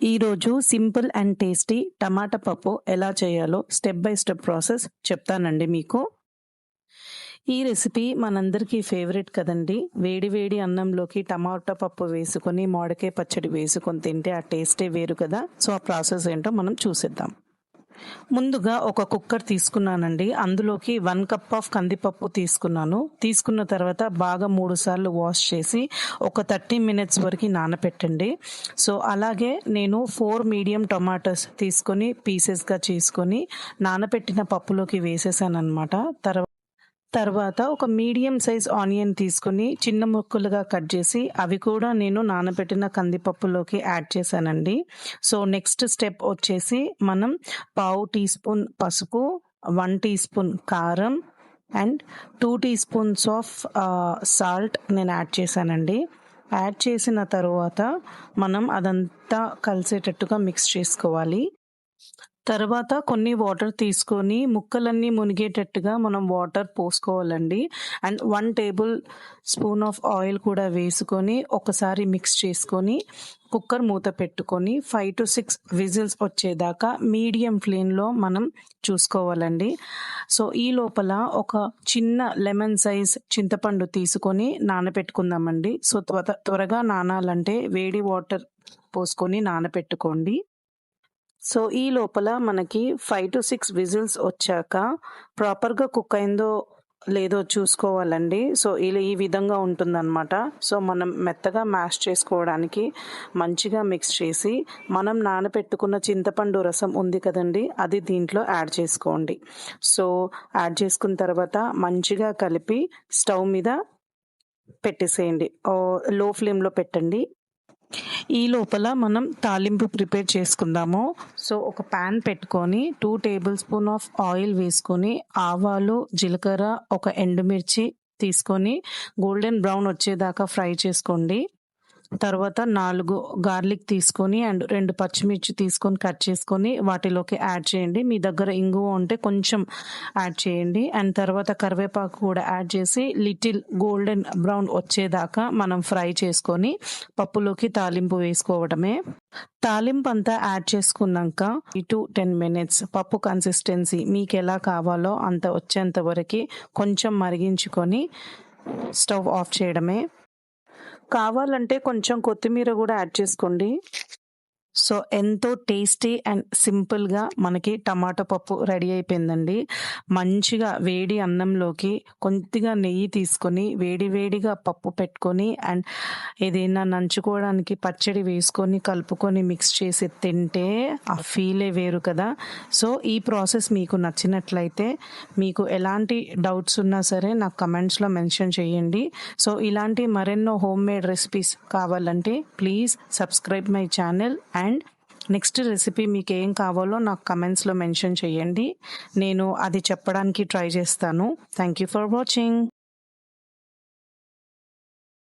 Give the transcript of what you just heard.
ఈరోజు simple and tasty టమాటా పప్పు ఎలా చేయాలో స్టెప్ బై స్టెప్ ప్రాసెస్ చెప్తానండి మీకు. ఈ రెసిపీ మనందరికీ ఫేవరెట్ కదండి. వేడి వేడి అన్నంలోకి టమాటా పప్పు వేసుకొని మామిడికాయ పచ్చడి వేసుకొని తింటే ఆ టేస్టే వేరు కదా. సో ఆ ప్రాసెస్ ఏంటో మనం చూసేద్దాం. ముందుగా ఒక కుక్కర్ తీసుకున్నానండి. అందులోకి 1 కప్ ఆఫ్ కందిపప్పు తీసుకున్నాను. తీసుకున్న తర్వాత బాగా 3 సార్లు వాష్ చేసి ఒక 30 మినిట్స్ వరకు నానపెట్టండి. సో అలాగే నేను 4 మీడియం టొమాటోస్ తీసుకొని పీసెస్గా చేసుకొని నానపెట్టిన పప్పులోకి వేసేసానమాట. తర్వాత ఒక మీడియం సైజ్ ఆనియన్ తీసుకొని చిన్న ముక్కలుగా కట్ చేసి అవి కూడా నేను నానబెట్టిన కందిపప్పులోకి యాడ్ చేశానండి. సో నెక్స్ట్ స్టెప్ వచ్చేసి మనం పావు టీ స్పూన్ పసుపు, 1 టీ స్పూన్ కారం and 2 teaspoons of salt నేను యాడ్ చేశానండి. యాడ్ చేసిన తర్వాత మనం అదంతా కలిసేటట్టుగా మిక్స్ చేసుకోవాలి. తర్వాత కొన్ని వాటర్ తీసుకొని ముక్కలన్నీ మునిగేటట్టుగా మనం వాటర్ పోసుకోవాలండి. And 1 tablespoon of oil కూడా వేసుకొని ఒకసారి మిక్స్ చేసుకొని కుక్కర్ మూత పెట్టుకొని 5 to 6 విజిల్స్ వచ్చేదాకా మీడియం ఫ్లేమ్లో మనం చూసుకోవాలండి. సో ఈ లోపల ఒక చిన్న లెమన్ సైజ్ చింతపండు తీసుకొని నానబెట్టుకుందామండి. సో త్వరగా నానాలంటే వేడి వాటర్ పోసుకొని నానబెట్టుకోండి. సో ఈ లోపల మనకి 5 to 6 విజిల్స్ వచ్చాక ప్రాపర్గా కుక్ అయిందో లేదో చూసుకోవాలండి. సో ఈ విధంగా ఉంటుందన్నమాట. సో మనం మెత్తగా మ్యాష్ చేసుకోవడానికి మంచిగా మిక్స్ చేసి మనం నానబెట్టుకున్న చింతపండు రసం ఉంది కదండి, అది దీంట్లో యాడ్ చేసుకోండి. సో యాడ్ చేసుకున్న తర్వాత మంచిగా కలిపి స్టవ్ మీద పెట్టేసేయండి. లో ఫ్లేమ్లో పెట్టండి. ఈ లోపల మనం తాలింపు ప్రిపేర్ చేసుకుందాము. సో ఒక ప్యాన్ పెట్టుకొని 2 టేబుల్ స్పూన్ ఆఫ్ ఆయిల్ వేసుకొని ఆవాలు, జీలకర్ర, ఒక ఎండుమిర్చి తీసుకొని గోల్డెన్ బ్రౌన్ వచ్చేదాకా ఫ్రై చేసుకోండి. తర్వాత 4 గార్లిక్ తీసుకొని అండ్ 2 పచ్చిమిర్చి తీసుకొని కట్ చేసుకొని వాటిలోకి యాడ్ చేయండి. మీ దగ్గర ఇంగువ ఉంటే కొంచెం యాడ్ చేయండి. అండ్ తర్వాత కరివేపాకు కూడా యాడ్ చేసి లిటిల్ గోల్డెన్ బ్రౌన్ వచ్చేదాకా మనం ఫ్రై చేసుకొని పప్పులోకి తాలింపు వేసుకోవడమే. తాలింపు అంతా యాడ్ చేసుకున్నాక 3 to 10 మినిట్స్ పప్పు కన్సిస్టెన్సీ మీకు ఎలా కావాలో అంత వచ్చేంత వరకు కొంచెం మరిగించుకొని స్టవ్ ఆఫ్ చేయడమే. కావాలంటే కొంచెం కొత్తిమీర కూడా యాడ్ చేసుకోండి. సో ఎంతో టేస్టీ అండ్ సింపుల్గా మనకి టమాటో పప్పు రెడీ అయిపోయిందండి. మంచిగా వేడి అన్నంలోకి కొద్దిగా నెయ్యి తీసుకొని వేడిగా పప్పు పెట్టుకొని అండ్ ఏదైనా నంచుకోవడానికి పచ్చడి వేసుకొని కలుపుకొని మిక్స్ చేసి తింటే ఆ ఫీలే వేరు కదా. సో ఈ ప్రాసెస్ మీకు నచ్చినట్లయితే మీకు ఎలాంటి డౌట్స్ ఉన్నా సరే నాకు కమెంట్స్లో మెన్షన్ చేయండి. సో ఇలాంటి మరెన్నో హోమ్ మేడ్ రెసిపీస్ కావాలంటే please subscribe my channel and next recipe మీకు ఏం కావాలో నాకు కమెంట్స్లో మెన్షన్ చేయండి. నేను అది చెప్పడానికి ట్రై చేస్తాను. Thank you for watching.